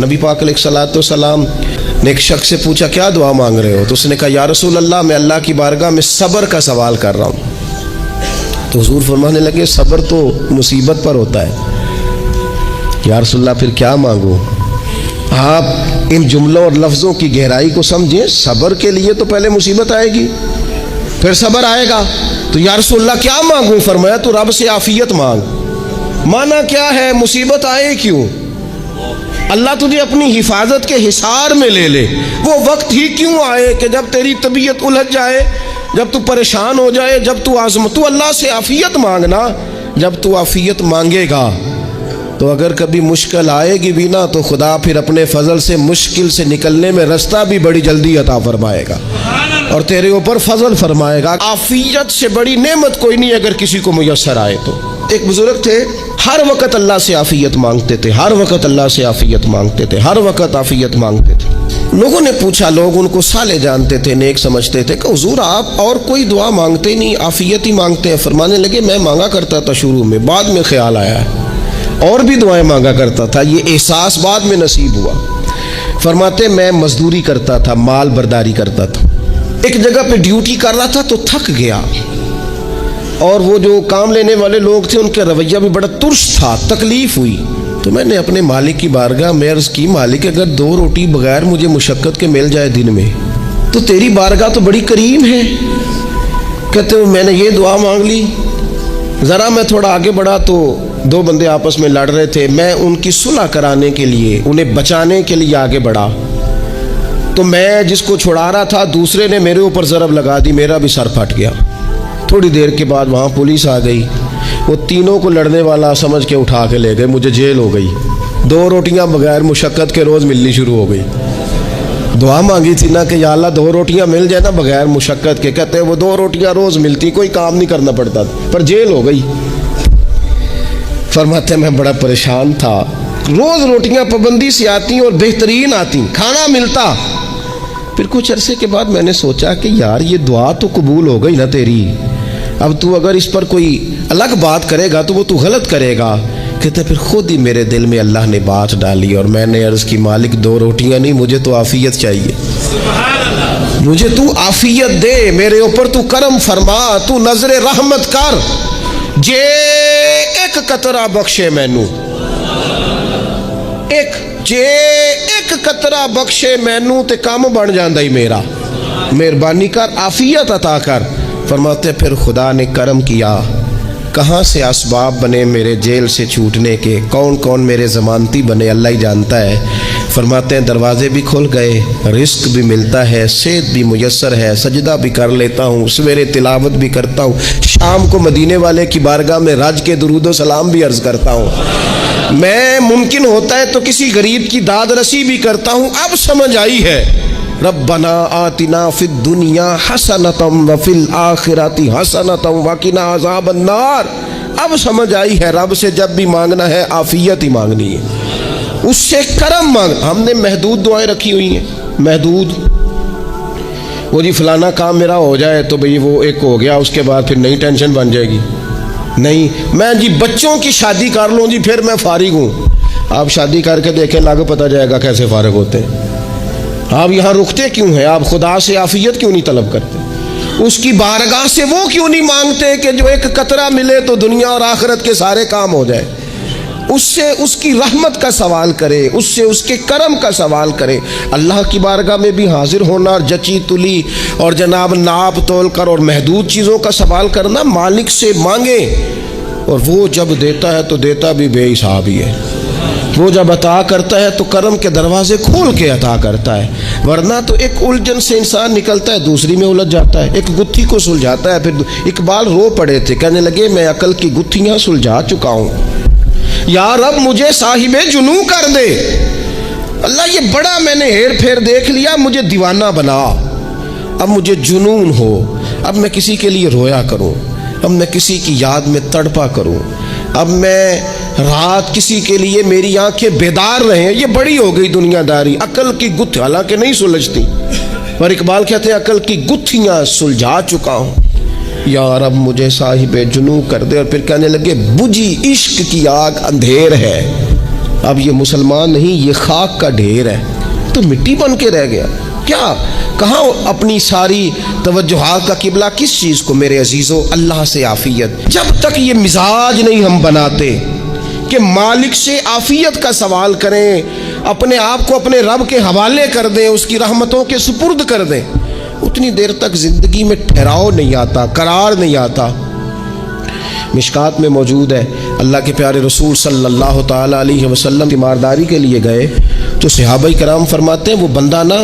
नबी पाक अलैहिस्सलाम ने एक शख्स से पूछा क्या दुआ मांग रहे हो, तो उसने कहा या रसूल अल्लाह मैं अल्लाह की बारगाह में सब्र का सवाल कर रहा हूँ। तो हुजूर फरमाने लगे सब्र तो मुसीबत पर होता है। या रसूल अल्लाह फिर क्या मांगो? आप इन जुमलों और लफ्ज़ों की गहराई को समझें। सब्र के लिए तो पहले मुसीबत आएगी फिर सब्र आएगा। तो या रसूल अल्लाह क्या मांगूं? फरमाया तो रब से आफियत मांग। माना क्या है? मुसीबत आए क्यों? अल्लाह तुझे अपनी हिफाजत के हिसार में ले ले। वो वक्त ही क्यों आए कि जब तेरी तबीयत उलझ जाए, जब तू परेशान हो जाए, जब तू तू अल्लाह से आफियत मांगना। जब तू आफियत मांगेगा तो अगर कभी मुश्किल आएगी भी ना तो खुदा फिर अपने फजल से मुश्किल से निकलने में रास्ता भी बड़ी जल्दी अता फरमाएगा और तेरे ऊपर फजल फरमाएगा। आफियत से बड़ी नेमत कोई नहीं अगर किसी को मुयस्सर आए तो। एक बुजुर्ग थे, हर वक्त अल्लाह से आफियत मांगते थे, हर वक्त अल्लाह से आफियत मांगते थे, हर वक्त आफियत मांगते थे। लोगों ने पूछा, लोग उनको साले जानते थे, नेक समझते थे कि हुजूर आप और कोई दुआ मांगते नहीं, आफियत ही मांगते हैं। फरमाने लगे मैं मांगा करता था शुरू में, बाद में ख्याल आया है और भी दुआएं मांगा करता था, ये एहसास बाद में नसीब हुआ। फरमाते मैं मजदूरी करता था, माल बर्दारी करता था, एक जगह पे ड्यूटी कर रहा था तो थक गया और वो जो काम लेने वाले लोग थे उनका रवैया भी बड़ा तुर्श था, तकलीफ हुई। तो मैंने अपने मालिक की बारगाह में अर्ज की, मालिक अगर 2 रोटी बगैर मुझे मुशक्कत के मिल जाए दिन में तो तेरी बारगाह तो बड़ी करीम है। कहते हो मैंने ये दुआ मांग ली। ज़रा मैं थोड़ा आगे बढ़ा तो 2 बंदे आपस में लड़ रहे थे, मैं उनकी सुलह कराने के लिए, उन्हें बचाने के लिए आगे बढ़ा तो मैं जिसको छुड़ा रहा था दूसरे ने मेरे ऊपर ज़रब लगा दी, मेरा भी सर फट गया। थोड़ी देर के बाद वहाँ पुलिस आ गई, वो तीनों को लड़ने वाला समझ के उठा के ले गए, मुझे जेल हो गई। 2 रोटियाँ बगैर मुशक्कत के रोज़ मिलनी शुरू हो गई। दुआ मांगी थी ना कि या अल्लाह 2 रोटियाँ मिल जाए ना बगैर मुशक्कत के। कहते वो 2 रोटियाँ रोज़ मिलती, कोई काम नहीं करना पड़ता, पर जेल हो गई। फरमाते मैं बड़ा परेशान था, रोज़ रोटियाँ पाबंदी से आती और बेहतरीन आती, खाना मिलता। फिर कुछ अरसे के बाद मैंने सोचा कि यार ये दुआ तो कबूल हो गई ना तेरी, अब तू अगर इस पर कोई अलग बात करेगा तो वो तू गलत करेगा। कहते फिर खुद ही मेरे दिल में अल्लाह ने बात डाली और मैंने अर्ज़ की मालिक 2 रोटियां नहीं, मुझे तो आफियत चाहिए, मुझे तू आफियत दे, मेरे ऊपर तू करम फरमा, तू नजरे रहमत कर, जे एक कतरा बख्शे मैनू, जे एक कतरा बख्शे मैनू ते काम बन जांदा ही मेरा, मेहरबानी कर आफियत अता कर। फरमाते फिर खुदा ने करम किया, कहाँ से असबाब बने मेरे जेल से छूटने के, कौन कौन मेरे ज़मानती बने अल्लाह ही जानता है। फरमाते हैं दरवाजे भी खुल गए, रिस्क भी मिलता है, सेहत भी मुयस्सर है, सजदा भी कर लेता हूँ, सवेरे तिलावत भी करता हूँ, शाम को मदीने वाले की बारगाह में रज के दुरूद व सलाम भी अर्ज़ करता हूँ, मैं मुमकिन होता है तो किसी गरीब की दाद रसी भी करता हूँ। अब समझ आई है रब्बना आतिना फिद दुनिया हसनतम व फिल आखिरती हसनतम वकिना अज़ाबन नार। अब समझ आई है रब से जब भी मांगना है आफियत ही मांगनी है, उससे करम मांग। हमने महदूद दुआएं रखी हुई हैं, महदूद, वो जी फलाना काम मेरा हो जाए तो भाई वो एक हो गया, उसके बाद फिर नई टेंशन बन जाएगी। नहीं, मैं जी बच्चों की शादी कर लूँ जी फिर मैं फारिग हूँ। आप शादी करके देखें, लागू पता जाएगा कैसे फारिग होते हैं। आप यहाँ रुकते क्यों हैं? आप खुदा से आफियत क्यों नहीं तलब करते? उसकी बारगाह से वो क्यों नहीं मांगते कि जो एक कतरा मिले तो दुनिया और आखिरत के सारे काम हो जाए? उससे उसकी रहमत का सवाल करे, उससे उसके करम का सवाल करे। अल्लाह की बारगाह में भी हाजिर होना और जची तुली और जनाब नाप तोल कर और महदूद चीज़ों का सवाल करना, मालिक से मांगे और वो जब देता है तो देता भी बेहिसाब ही है। वो जब अता करता है तो करम के दरवाजे खोल के अता करता है, वरना तो एक उलझन से इंसान निकलता है दूसरी में उलझ जाता है। एक गुत्थी को सुलझाता है, फिर इकबाल रो पड़े थे, कहने लगे मैं अकल की गुत्थियाँ सुलझा चुका हूँ, या रब मुझे साहिबे जुनू कर दे। अल्लाह ये बड़ा मैंने हेर फेर देख लिया, मुझे दीवाना बना, अब मुझे जुनून हो, अब मैं किसी के लिए रोया करूँ, अब मैं किसी की याद में तड़पा करूँ, अब मैं रात किसी के लिए मेरी आंखें बेदार रहे। ये बड़ी हो गई दुनियादारी, अकल की गुत्थी हालांकि नहीं सुलझती, पर इकबाल कहते हैं अकल की गुत्थियाँ सुलझा चुका हूँ, यार अब मुझे साहिबे जुनू कर दे। और फिर कहने लगे बुझी इश्क की आग अंधेर है, अब ये मुसलमान नहीं, ये खाक का ढेर है, तो मिट्टी बन के रह गया। क्या कहाँ अपनी सारी तवज्जुहात का किबला किस चीज़ को? मेरे अजीज़ों, अल्लाह से आफियत। जब तक ये मिजाज नहीं हम बनाते कि मालिक से आफियत का सवाल करें, अपने आप को अपने रब के हवाले कर दें, उसकी रहमतों के सुपुर्द कर दें, उतनी देर तक ज़िंदगी में ठहराव नहीं आता, करार नहीं आता। मिशकात में मौजूद है, अल्लाह के प्यारे रसूल सल्लल्लाहु ताला अलैहि वसल्लम तीमारदारी के लिए गए तो सहाबाए कराम फरमाते हैं वो बंदा ना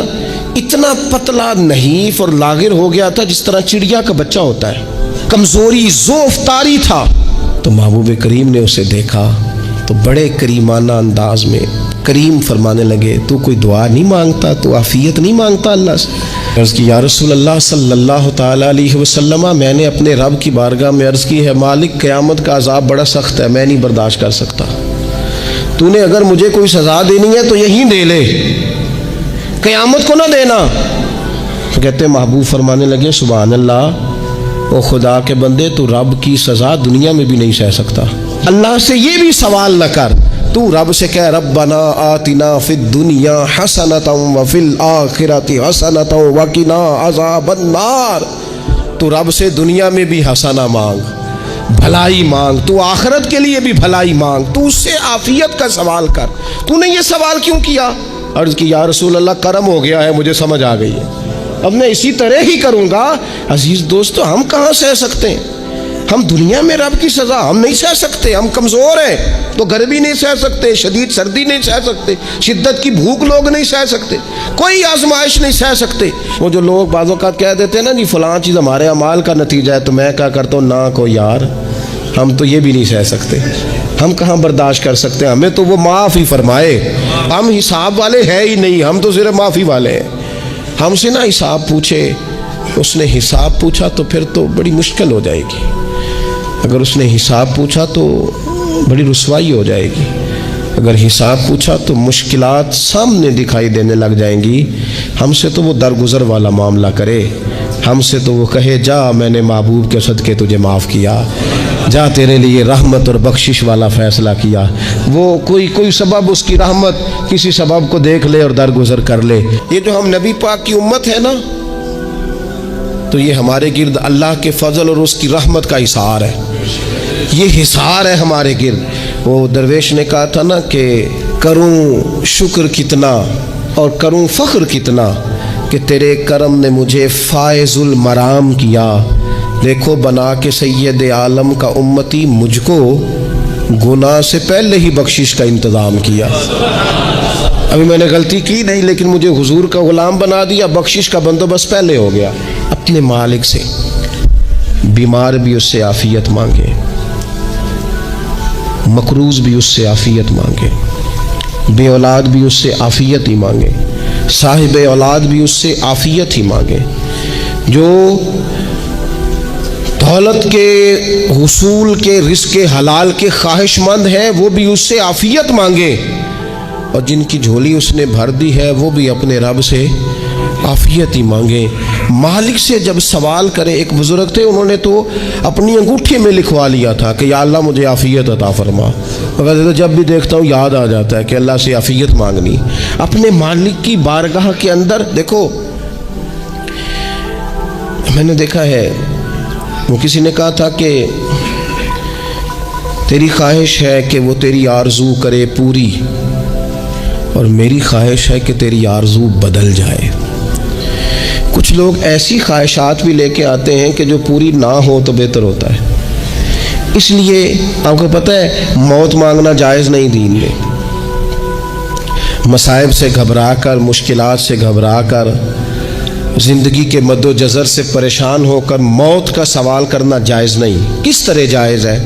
इतना पतला नहीफ और लागिर हो गया था जिस तरह चिड़िया का बच्चा होता है, कमज़ोरी ज़ोफ़तारी था। तो महबूब करीम ने उसे देखा तो बड़े करीमाना अंदाज में करीम फरमाने लगे, तू कोई दुआ नहीं मांगता, तू आफियत नहीं मांगता अल्लाह से? अर्ज़ की, या रसूल अल्लाह सल्लल्लाहु ताला अलैहि वसल्लम, मैंने अपने रब की बारगाह में अर्ज़ की है, मालिक क़यामत का अज़ाब बड़ा सख्त है, मैं नहीं बर्दाश्त कर सकता। तूने अगर मुझे कोई सज़ा देनी है तो यहीं दे ले, क़यामत को ना देना। तो कहते महबूब फरमाने लगे, सुभान अल्लाह, ओ खुदा के बंदे, तू रब की सज़ा दुनिया में भी नहीं सह सकता। अल्लाह से ये भी सवाल न कर, तू रब से कह, रब्बना आतिना फिद दुनिया हसनतम व फिल आखिरति हसनतम व किना अज़ाबन नार। तू रब से दुनिया में भी हसना मांग, भलाई मांग, तू आखिरत के लिए भी भलाई मांग, तू उससे आफियत का सवाल कर। तूने ये सवाल क्यों किया? अर्ज़ की, या रसूल अल्लाह, करम हो गया है, मुझे समझ आ गई है, अब मैं इसी तरह ही करूँगा। अजीज़ दोस्तों, हम कहाँ सह सकते हैं? हम दुनिया में रब की सज़ा हम नहीं सह सकते, हम कमज़ोर हैं, तो गर्मी नहीं सह सकते, शदीद सर्दी नहीं सह सकते, शिद्दत की भूख लोग नहीं सह सकते, कोई आजमाइश नहीं सह सकते। वो जो लोग बाज़ औक़ात कह देते हैं ना जी फ़लाँ चीज़ हमारे अमाल का नतीजा है, तो मैं क्या करता हूँ, ना को यार, हम तो ये भी नहीं सह सकते, हम कहाँ बर्दाश्त कर सकते हैं, हमें तो वो माफ़ ही फरमाए, हम हिसाब वाले हैं ही नहीं, हम तो सिर्फ माफ़ी वाले हैं। हमसे ना हिसाब पूछे, उसने हिसाब पूछा तो फिर तो बड़ी मुश्किल हो जाएगी, अगर उसने हिसाब पूछा तो बड़ी रुसवाई हो जाएगी, अगर हिसाब पूछा तो मुश्किलात सामने दिखाई देने लग जाएंगी। हमसे तो वो दरगुजर वाला मामला करे, हमसे तो वो कहे, जा मैंने महबूब के सदके तुझे माफ़ किया, जा तेरे लिए रहमत और बख्शिश वाला फ़ैसला किया। वो कोई सबब, उसकी रहमत किसी सबब को देख ले और दरगुजर कर ले। ये जो हम नबी पाक की उम्मत है ना, तो ये हमारे गिर्द अल्लाह के फजल और उसकी रहमत का हिसार है, ये हिसार है हमारे गिर्द। वो दरवेश ने कहा था ना कि करूं शुक्र कितना और करूं फ़ख्र कितना कि तेरे करम ने मुझे फ़ायज़ुल मराम किया। देखो बना के सैयद आलम का उम्मती मुझको गुनाह से पहले ही बख्शिश का इंतज़ाम किया। अभी मैंने गलती की नहीं, लेकिन मुझे हुजूर का ग़ुलाम बना दिया, बख्शिश का बंदोबस्त पहले हो गया। अपने मालिक से बीमार भी उससे आफियत मांगे, मकरूज़ भी उससे आफियत मांगे, बे औलाद भी उससे आफियत ही मांगे, साहिब औलाद भी उससे आफियत ही मांगे। जो दौलत के हुसूल के रिज़्क़ हलाल के ख्वाहिशमंद है वो भी उससे आफियत मांगे, और जिनकी झोली उसने भर दी है वो भी अपने रब से आफियत ही मांगे। मालिक से जब सवाल करे, एक बुजुर्ग थे, उन्होंने तो अपनी अंगूठे में लिखवा लिया था कि या अल्लाह मुझे आफियत अता फरमा। मगर तो जब भी देखता हूँ याद आ जाता है कि अल्लाह से आफियत मांगनी। अपने मालिक की बारगाह के अंदर देखो, मैंने देखा है, वो किसी ने कहा था कि तेरी ख्वाहिश है कि वो तेरी आरजू करे पूरी, और मेरी ख्वाहिश है कि तेरी आरजू बदल जाए। कुछ लोग ऐसी ख्वाहिशात भी लेके आते हैं कि जो पूरी ना हो तो बेहतर होता है। इसलिए आपको पता है मौत मांगना जायज़ नहीं दीन में। मसाइब से घबरा कर, मुश्किलात से घबरा कर, ज़िंदगी के मद्दोजज़र से परेशान होकर मौत का सवाल करना जायज़ नहीं। किस तरह जायज़ है?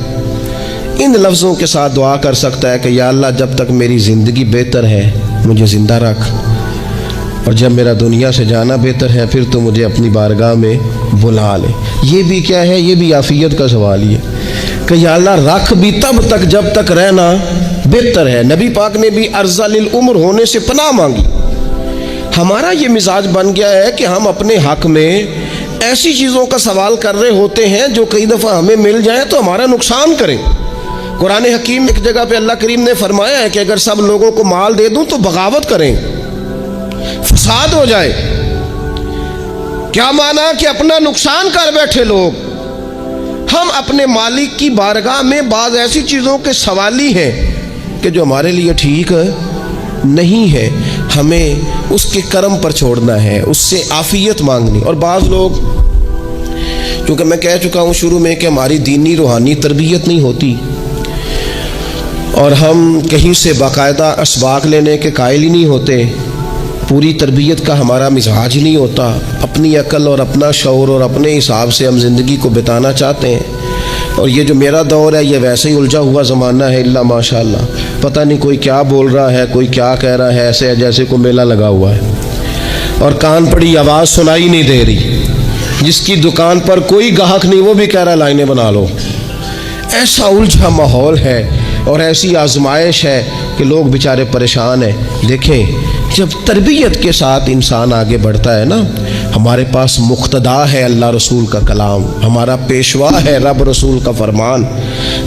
इन लफ्ज़ों के साथ दुआ कर सकता है कि या अल्लाह जब तक मेरी ज़िंदगी बेहतर है मुझे ज़िंदा रख, और जब मेरा दुनिया से जाना बेहतर है फिर तो मुझे अपनी बारगाह में बुला ले। ये भी क्या है? ये भी आफियत का सवाल ही है कि या अल्लाह रख भी तब तक जब तक रहना बेहतर है। नबी पाक ने भी अर्ज़लिल उम्र होने से पनाह मांगी। हमारा ये मिजाज बन गया है कि हम अपने हक़ में ऐसी चीज़ों का सवाल कर रहे होते हैं जो कई दफ़ा हमें मिल जाए तो हमारा नुकसान करें। कुरान हकीम एक जगह पे अल्लाह करीम ने फरमाया है कि अगर सब लोगों को माल दे दूं तो बगावत करें, फसाद हो जाए। क्या माना कि अपना नुकसान कर बैठे लोग। हम अपने मालिक की बारगाह में बाज़ ऐसी चीज़ों के सवाली हैं कि जो हमारे लिए ठीक नहीं है, हमें उसके कर्म पर छोड़ना है, उससे आफियत मांगनी। और बाज़ लोग, क्योंकि मैं कह चुका हूँ शुरू में कि हमारी दीनी रूहानी तरबियत नहीं होती और हम कहीं से बाकायदा असबाक लेने के कायल ही नहीं होते, पूरी तरबियत का हमारा मिजाज ही नहीं होता, अपनी अकल और अपना शऊर और अपने हिसाब से हम ज़िंदगी को बिताना चाहते हैं। और ये जो मेरा दौर है ये वैसे ही उलझा हुआ ज़माना है, इल्ला माशाअल्लाह, पता नहीं कोई क्या बोल रहा है, कोई क्या कह रहा है, ऐसे जैसे कोई मेला लगा हुआ है और कान पड़ी आवाज़ सुनाई नहीं दे रही। जिसकी दुकान पर कोई ग्राहक नहीं वो भी कह रहा है लाइनें बना लो। ऐसा उलझा माहौल है और ऐसी आजमाइश है कि लोग बेचारे परेशान हैं। देखें, जब तरबियत के साथ इंसान आगे बढ़ता है ना, हमारे पास मुक्तदा है अल्लाह रसूल का कलाम, हमारा पेशवा है रब रसूल का फरमान।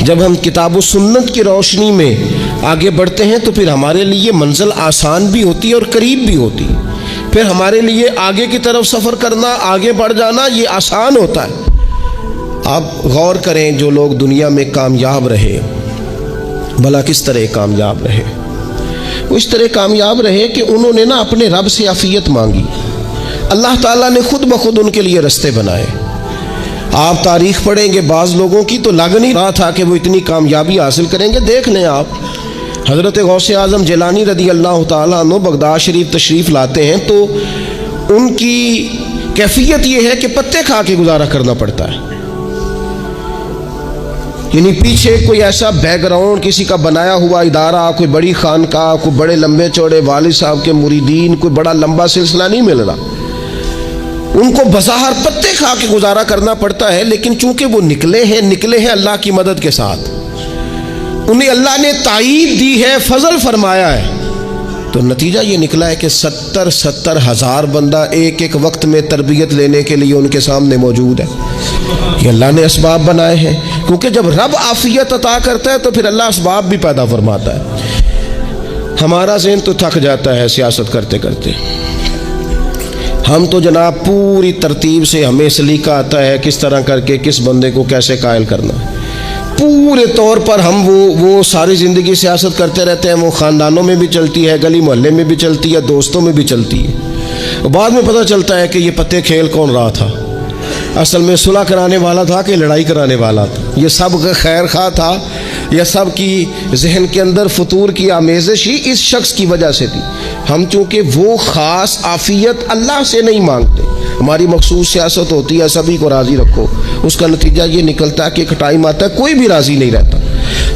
जब हम किताब व सुन्नत की रोशनी में आगे बढ़ते हैं तो फिर हमारे लिए मंजिल आसान भी होती है और करीब भी होती है। फिर हमारे लिए आगे की तरफ सफ़र करना, आगे बढ़ जाना ये आसान होता है। आप गौर करें, जो लोग दुनिया में कामयाब रहे, भला किस तरह कामयाब रहे? वो इस तरह कामयाब रहे कि उन्होंने ना अपने रब से आफियत मांगी, अल्लाह ताला ने खुद ब खुद उनके लिए रास्ते बनाए। आप तारीख पढ़ेंगे बाज़ लोगों की तो लग नहीं रहा था कि वो इतनी कामयाबी हासिल करेंगे। देख लें आप, हज़रत गौसे आज़म जिलानी रदी अल्लाह ताला अन्हु बगदाद शरीफ तशरीफ़ लाते हैं तो उनकी कैफियत ये है कि पत्ते खा के गुजारा करना पड़ता है। यानी पीछे कोई ऐसा बैकग्राउंड, किसी का बनाया हुआ इदारा, कोई बड़ी खानकाह, कोई बड़े लंबे चौड़े वालिद साहब के मुरीदीन, कोई बड़ा लंबा सिलसिला नहीं मिल रहा। उनको बज़ाहिर पत्ते खा के गुजारा करना पड़ता है, लेकिन चूंकि वो निकले हैं अल्लाह की मदद के साथ, उन्हें अल्लाह ने ताईद दी है, फजल फरमाया है, तो नतीजा ये निकला है कि 70 हज़ार बंदा एक एक वक्त में तरबियत लेने के लिए उनके सामने मौजूद है। ये अल्लाह ने असबाब बनाए हैं, क्योंकि जब रब आफियत अता करता है तो फिर अल्लाह असबाब भी पैदा फरमाता है। हमारा ज़हन तो थक जाता है सियासत करते करते। हम तो जनाब पूरी तरतीब से हमें सलीका आता है किस तरह करके किस बंदे को कैसे कायल करना। पूरे तौर पर हम वो सारी ज़िंदगी सियासत करते रहते हैं। वो ख़ानदानों में भी चलती है, गली मोहल्ले में भी चलती है, दोस्तों में भी चलती है। बाद में पता चलता है कि ये पत्ते खेल कौन रहा था, असल में सुलह कराने वाला था कि लड़ाई कराने वाला था। ये सब खैर खा था, यह सब की जहन के अंदर फतूर की आमेज़श ही इस शख्स की वजह से थी। हम चूँकि वो ख़ास आफियत अल्लाह से नहीं मांगते, हमारी मखसूस सियासत होती है सभी को राज़ी रखो, उसका नतीजा ये निकलता है कि एक टाइम आता है कोई भी राज़ी नहीं रहता।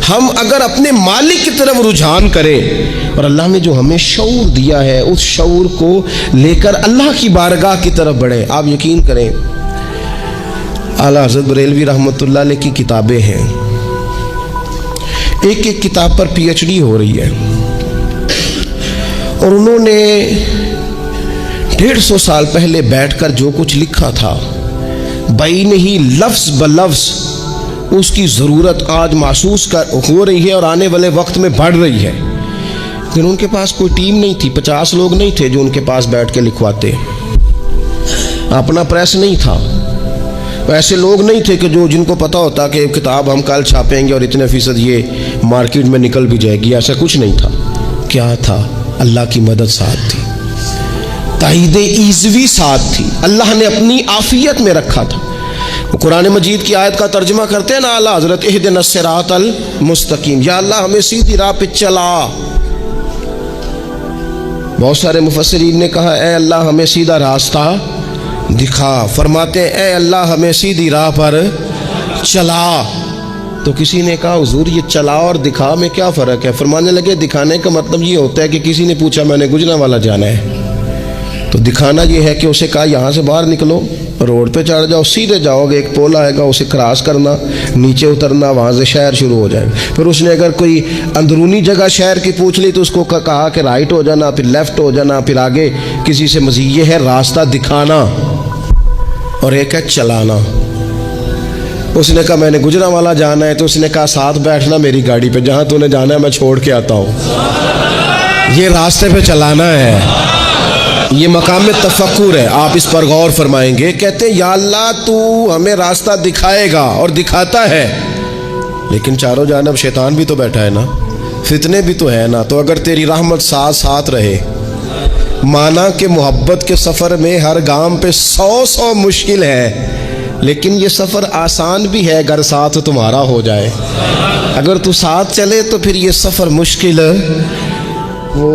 हम अगर अपने मालिक की तरफ रुझान करें और अल्लाह ने जो हमें शऊर दिया है उस शऊर को लेकर अल्लाह की बारगाह की तरफ बढ़े। आप यकीन करें, आला हज़रत बरेलवी रहमतुल्लाह अलैह की किताबें हैं, एक एक किताब पर PhD हो रही है और उन्होंने 150 साल पहले बैठकर जो कुछ लिखा था बैन ही लफ्ज़ ब लफ्ज़ उसकी ज़रूरत आज महसूस हो रही है और आने वाले वक्त में बढ़ रही है। लेकिन उनके पास कोई टीम नहीं थी, 50 लोग नहीं थे जो उनके पास बैठ के लिखवाते, अपना प्रेस नहीं था, ऐसे लोग नहीं थे कि जिनको पता होता कि किताब हम कल छापेंगे और इतने फ़ीसद ये मार्केट में निकल भी जाएगी। ऐसा कुछ नहीं था। क्या था? अल्लाह की मदद साथ थी, ताईद ईज़वी साथ थी, अल्लाह ने अपनी आफियत में रखा था। कुरान मजीद की आयत का तर्जुमा करते हैं ना आला हज़रत इहदिनस सिरातल मुस्तकीम, या अल्लाह हमें सीधी राह पे चला। बहुत सारे मुफस्सिरीन ने कहा ए अल्लाह हमें सीधा रास्ता दिखा। फरमाते हैं ए अल्लाह हमें सीधी राह पर चला। तो किसी ने कहा हुजूर ये चला और दिखा में क्या फ़र्क है? फरमाने लगे दिखाने का मतलब ये होता है कि किसी ने पूछा मैंने गुजरांवाला जाना है, तो दिखाना ये है कि उसे कहा यहाँ से बाहर निकलो, रोड पे चढ़ जाओ, सीधे जाओगे, एक पोल आएगा उसे क्रॉस करना, नीचे उतरना, वहाँ से शहर शुरू हो जाएगा। फिर उसने अगर कोई अंदरूनी जगह शहर की पूछ ली तो उसको कहा कि राइट हो जाना, फिर लेफ़्ट हो जाना, फिर आगे किसी से मज़ीद। ये है रास्ता दिखाना और एक है चलाना। उसने कहा मैंने गुजरांवाला जाना है। तो उसने कहा साथ बैठना मेरी गाड़ी पे, जहाँ तूने जाना है मैं छोड़ के आता हूँ, ये रास्ते पे चलाना है। ये मकाम में तफक्कुर है, आप इस पर गौर फरमाएंगे। कहते हैं या अल्लाह तू हमें रास्ता दिखाएगा और दिखाता है, लेकिन चारों जानब शैतान भी तो बैठा है ना, फितने भी तो है ना। तो अगर तेरी रहमत साथ साथ रहे, माना कि मोहब्बत के सफ़र में हर गांव पे 100 मुश्किल है, लेकिन ये सफ़र आसान भी है अगर साथ तुम्हारा हो जाए। अगर तू साथ चले तो फिर ये सफ़र मुश्किल। वो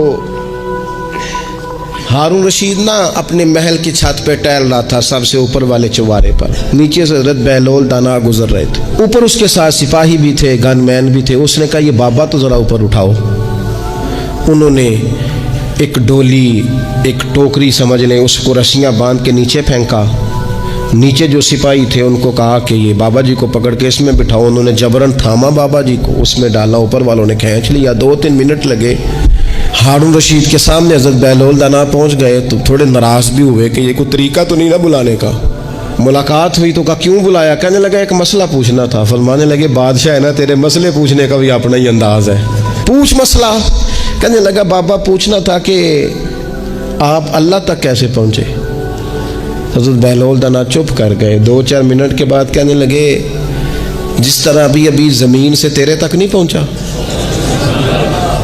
हारून रशीद ना अपने महल की छत पे टहल रहा था, सबसे ऊपर वाले चौबारे पर। नीचे से हज़रत बहलोल दाना गुजर रहे थे, ऊपर उसके साथ सिपाही भी थे, गनमैन भी थे। उसने कहा ये बाबा तो ज़रा ऊपर उठाओ। उन्होंने एक डोली, एक टोकरी समझ लें, उसको रस्सियाँ बांध के नीचे फेंका। नीचे जो सिपाही थे उनको कहा कि ये बाबा जी को पकड़ के इसमें बिठाओ। उन्होंने जबरन थामा बाबा जी को, उसमें डाला, ऊपर वालों ने खींच लिया। 2-3 मिनट लगे। हारून रशीद के सामने हज़रत बहलोल दाना पहुंच गए तो थोड़े नाराज़ भी हुए कि ये कोई तरीका तो नहीं ना बुलाने का। मुलाकात हुई तो कहा क्यों बुलाया? कहने लगा एक मसला पूछना था। फरमाने लगे बादशाह है ना, तेरे मसले पूछने का भी अपना ही अंदाज है, पूछ मसला। कहने लगा बाबा पूछना था कि आप अल्लाह तक कैसे पहुँचे? हज़रत बहलोल दाना चुप कर गए। 2-4 मिनट के बाद कहने लगे जिस तरह अभी अभी ज़मीन से तेरे तक नहीं पहुँचा,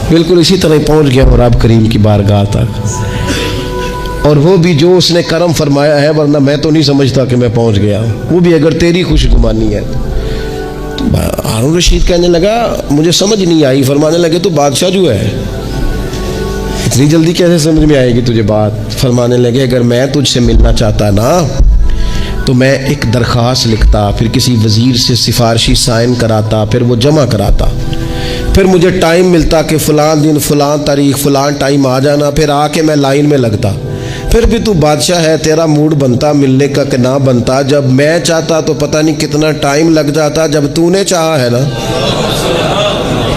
बिल्कुल इसी तरह पहुँच गया और रब करीम की बारगाह तक। और वो भी जो उसने करम फरमाया है, वरना मैं तो नहीं समझता कि मैं पहुँच गया, वो भी अगर तेरी खुशगुमानी है। तो हारून रशीद कहने लगा मुझे समझ नहीं आई। फरमाने लगे तू बादशाह जो है, इतनी जल्दी कैसे समझ में आएगी तुझे बात? फरमाने लगे अगर मैं तुझसे मिलना चाहता ना तो मैं एक दरख्वास्त लिखता, फिर किसी वज़ीर से सिफारशी साइन कराता, फिर वो जमा कराता, फिर मुझे टाइम मिलता कि फ़लाँ दिन फ़लाँ तारीख फ़लाँ टाइम आ जाना, फिर आके मैं लाइन में लगता। फिर भी तू बादशाह है, तेरा मूड बनता मिलने का कि ना बनता। जब मैं चाहता तो पता नहीं कितना टाइम लग जाता, जब तूने चाहा है ना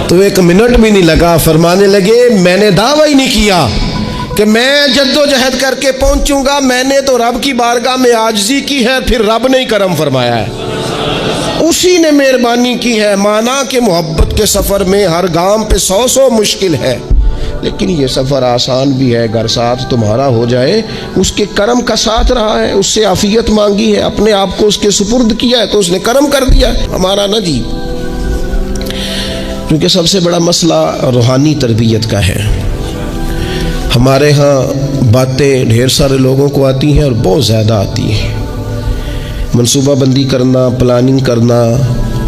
तो 1 मिनट भी नहीं लगा। फरमाने लगे मैंने दावा ही नहीं किया कि मैं जद्दोजहद करके पहुंचूंगा, मैंने तो रब की बारगाह में आजिज़ी की है, फिर रब ने ही करम फरमाया है, उसी ने मेहरबानी की है। माना कि मोहब्बत के सफ़र में हर गांव पे 100 मुश्किल है, लेकिन ये सफ़र आसान भी है अगर साथ तुम्हारा हो जाए। उसके करम का साथ रहा है, उससे आफियत मांगी है, अपने आप को उसके सुपुर्द किया है तो उसने करम कर दिया, हमारा ना जी। क्योंकि सबसे बड़ा मसला रूहानी तरबियत का है। हमारे यहाँ बातें ढेर सारे लोगों को आती हैं और बहुत ज़्यादा आती हैं। मनसूबा बंदी करना, प्लानिंग करना,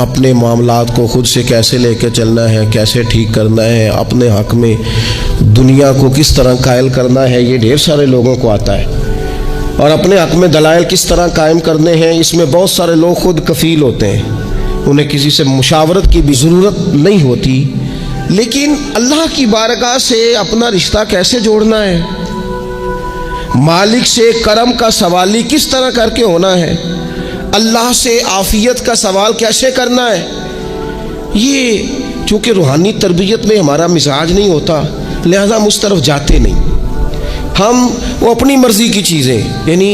अपने मामलात को ख़ुद से कैसे लेकर चलना है, कैसे ठीक करना है, अपने हक़ में दुनिया को किस तरह कायल करना है, ये ढेर सारे लोगों को आता है। और अपने हक़ में दलाइल किस तरह कायम करने हैं, इसमें बहुत सारे लोग ख़ुद कफ़ील होते हैं, उन्हें किसी से मुशावरत की भी ज़रूरत नहीं होती। लेकिन अल्लाह की बारगाह से अपना रिश्ता कैसे जोड़ना है, मालिक से करम का सवाली किस तरह करके होना है, अल्लाह से आफियत का सवाल कैसे करना है, ये चूँकि रूहानी तरबियत में हमारा मिजाज नहीं होता, लिहाजा हम उस तरफ जाते नहीं। हम वो अपनी मर्ज़ी की चीज़ें, यानी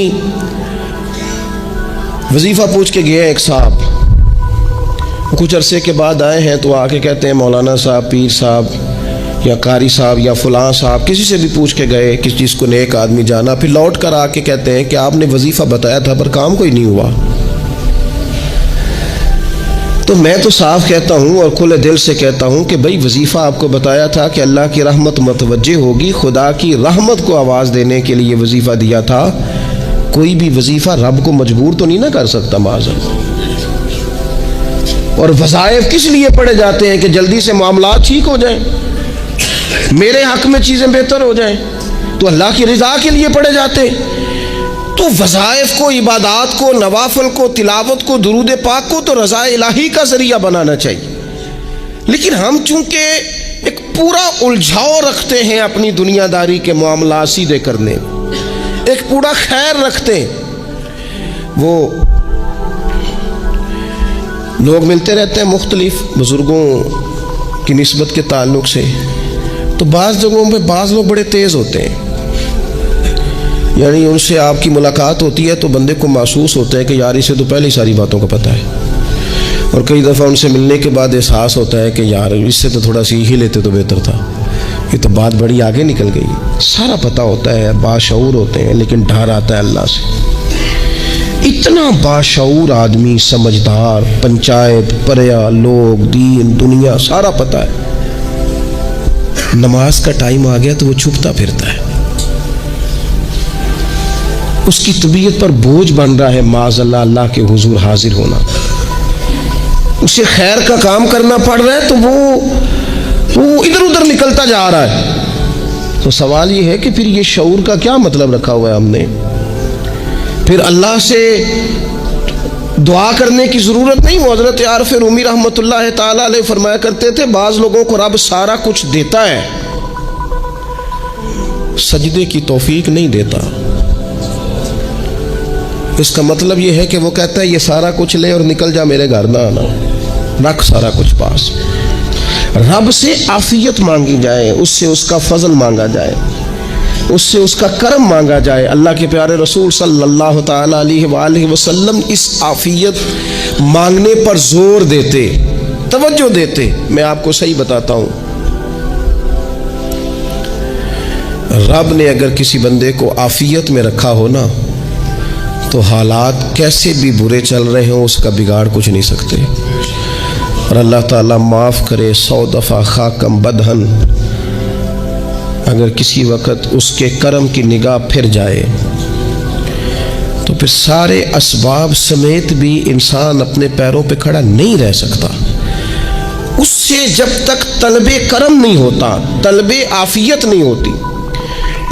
वजीफ़ा पूछ के गए एक साहब, कुछ अरसे के बाद आए हैं तो आके कहते हैं मौलाना साहब, पीर साहब या कारी साहब या फ़लाँ साहब, किसी से भी पूछ के गए किस चीज़ को नेक आदमी जाना, फिर लौट कर आके कहते हैं कि आपने वजीफ़ा बताया था पर काम कोई नहीं हुआ। तो मैं तो साफ कहता हूँ और खुले दिल से कहता हूँ कि भाई वजीफ़ा आपको बताया था कि अल्लाह की रहमत मतवज्जे होगी, खुदा की रहमत को आवाज़ देने के लिए वजीफ़ा दिया था। कोई भी वजीफ़ा रब को मजबूर तो नहीं ना कर सकता माज़अल्लाह। और वज़ाइफ किस लिए पढ़े जाते हैं कि जल्दी से मामलात ठीक हो जाएं, मेरे हक़ में चीज़ें बेहतर हो जाएं, तो अल्लाह की रज़ा के लिए पढ़े जाते हैं। तो वज़ाइफ को, इबादात को, नवाफिल को, तिलावत को, दुरूद पाक को तो रज़ा इलाही का ज़रिया बनाना चाहिए। लेकिन हम चूँकि एक पूरा उलझाव रखते हैं अपनी दुनियादारी के मामला सीधे करने, एक पूरा खैर रखते हैं। वो लोग मिलते रहते हैं मुख्तलिफ बुज़ुर्गों की निस्बत के ताल्लुक़ से, तो बाज़ जगहों पे बाज़ लोग बड़े तेज़ होते हैं, यानी उनसे आपकी मुलाकात होती है तो बंदे को महसूस होता है कि यार इसे तो पहले ही सारी बातों का पता है। और कई दफ़ा उनसे मिलने के बाद एहसास होता है कि यार इससे तो थोड़ा सीख ही लेते तो बेहतर था, ये तो बात बड़ी आगे निकल गई। सारा पता होता है, बाशऊर होते हैं, लेकिन डर आता है अल्लाह से। इतना बाशऊर आदमी, समझदार, पंचायत, पर्या, लोग, दीन, दुनिया सारा पता है, नमाज का टाइम आ गया तो वो छुपता फिरता है। उसकी तबीयत पर बोझ बन रहा है माज़अल्लाह अल्लाह के हुजूर हाजिर होना, उसे खैर का काम करना पड़ रहा है तो वो इधर उधर निकलता जा रहा है। तो सवाल ये है कि फिर ये शऊर का क्या मतलब रखा हुआ है हमने? फिर अल्लाह से दुआ करने की ज़रूरत नहीं। हज़रत आरिफ़ रूमी रहमतुल्लाह ताला अलैह फरमाया करते थे, बाज़ लोगों को रब सारा कुछ देता है, सजदे की तौफीक नहीं देता। इसका मतलब यह है कि वो कहता है ये सारा कुछ ले और निकल जा, मेरे घर ना आना, रख सारा कुछ पास। रब से आफियत मांगी जाए, उससे उसका फजल मांगा जाए, उससे उसका करम मांगा जाए। अल्लाह के प्यारे रसूल सल्लल्लाहु ताला अलैहि वसल्लम इस आफियत मांगने पर जोर देते, तवज्जो देते। मैं आपको सही बताता हूँ, रब ने अगर किसी बंदे को आफियत में रखा हो ना, तो हालात कैसे भी बुरे चल रहे हों उसका बिगाड़ कुछ नहीं सकते। और अल्लाह ताला माफ़ करे, 100 दफ़ा खाकम बदहन अगर किसी वक़्त उसके करम की निगाह फिर जाए तो फिर सारे असबाब समेत भी इंसान अपने पैरों पे खड़ा नहीं रह सकता। उससे जब तक तलबे करम नहीं होता, तलबे आफियत नहीं होती,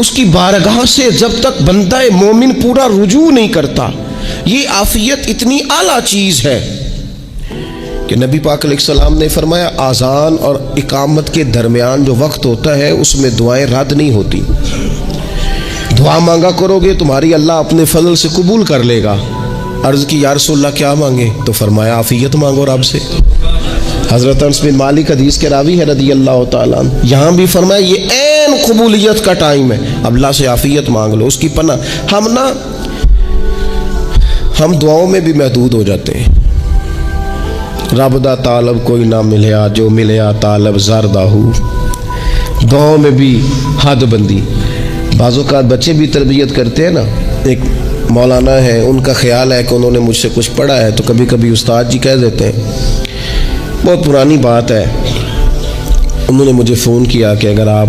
उसकी बारगाह से जब तक बंदा मोमिन पूरा रुजू नहीं करता, ये आफियत इतनी आला चीज़ है कि नबी पाक अलैहिस्सलाम ने फरमाया, आज़ान और इकामत के दरमियान जो वक्त होता है उसमें दुआएं रद्द नहीं होती। दुआ मांगा करोगे तुम्हारी अल्लाह अपने फजल से कबूल कर लेगा। अर्ज़ की या रसूलल्लाह क्या मांगे? तो फरमाया आफियत मांगो रब से। हज़रत अनस बिन मालिक हदीस के रावी है रदी अल्लाह ताला, यहाँ भी फरमाया ये ऐन कबूलियत का टाइम है, अल्लाह से आफियत मांग लो, उसकी पनाह। हम दुआओं में भी महदूद हो जाते हैं। रब दा तालब कोई ना मिलया, जो मिलया तालब ज़रदाहू। दुआओं में भी हद बंदी। बाज़ों का बच्चे भी तरबियत करते हैं ना, एक मौलाना है, उनका ख्याल है कि उन्होंने मुझसे कुछ पढ़ा है तो कभी कभी उस्ताद जी कह देते हैं, बहुत पुरानी बात है, उन्होंने मुझे फ़ोन किया कि अगर आप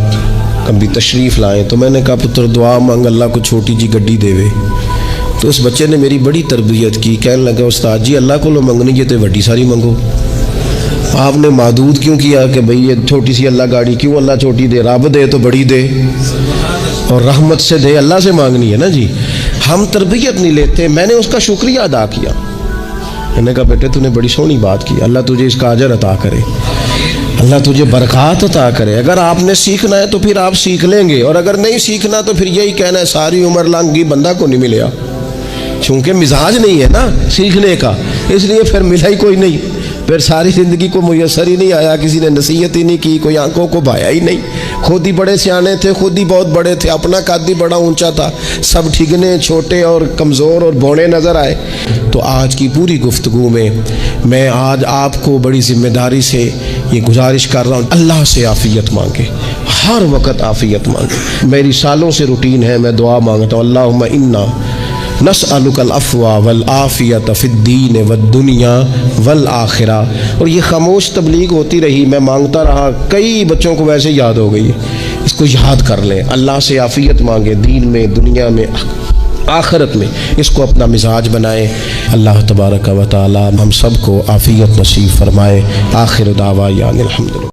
कभी तशरीफ़ लाएं, तो मैंने कहा पुत्र दुआ मांग अल्लाह को छोटी जी गड्डी देवे। तो उस बच्चे ने मेरी बड़ी तरबियत की, कहने लगा उस्ताद जी अल्लाह को लो मंगनी है तो वड्डी सारी मंगो, आपने महदूद क्यों किया कि भाई ये छोटी सी अल्लाह गाड़ी क्यों अल्लाह छोटी दे, रब दे तो बड़ी दे और रहमत से दे, अल्लाह से मांगनी है ना जी। हम तरबियत नहीं लेते। मैंने उसका शुक्रिया अदा किया, मैंने कहा बेटे तूने बड़ी सोहनी बात की, अल्लाह तुझे इसका अजर अता करे, अल्लाह तुझे बरकत अता करे। अगर आपने सीखना है तो फिर आप सीख लेंगे, और अगर नहीं सीखना तो फिर यही कहना है सारी उम्र लंघ गई बंदा को नहीं मिला, चूँकि मिजाज नहीं है ना सीखने का, इसलिए फिर मिला ही कोई नहीं। फिर सारी ज़िंदगी को मुयसर ही नहीं आया, किसी ने नसीहत ही नहीं की, कोई आंखों को भाया ही नहीं। खुद ही बड़े सियाने थे, खुद ही बहुत बड़े थे, अपना कद ही बड़ा ऊंचा था, सब ठिगने छोटे और कमज़ोर और बौने नज़र आए। तो आज की पूरी गुफ्तगू में मैं आज आपको बड़ी ज़िम्मेदारी से ये गुजारिश कर रहा हूँ, अल्लाह से आफ़ियत मांगे, हर वक्त आफ़ियत मांगे। मेरी सालों से रूटीन है, मैं दुआ मांगता हूँ, अल्लाहुम्मा इन्ना नसअलुकल अफ़वा वल आफ़ियत फ़िद्दीन वद्दुनिया वल आखिरा। और ये खामोश तबलीग होती रही, मैं मांगता रहा, कई बच्चों को वैसे याद हो गई। इसको याद कर लें, अल्लाह से आफ़ियत मांगे, दीन में, दुनिया में, आखिरत में, इसको अपना मिजाज बनाए। अल्लाह तबारक व तआला हम सबको आफ़ियत नसीब फरमाए। आखिर दावा यानिल हम्दुलिल्लाह।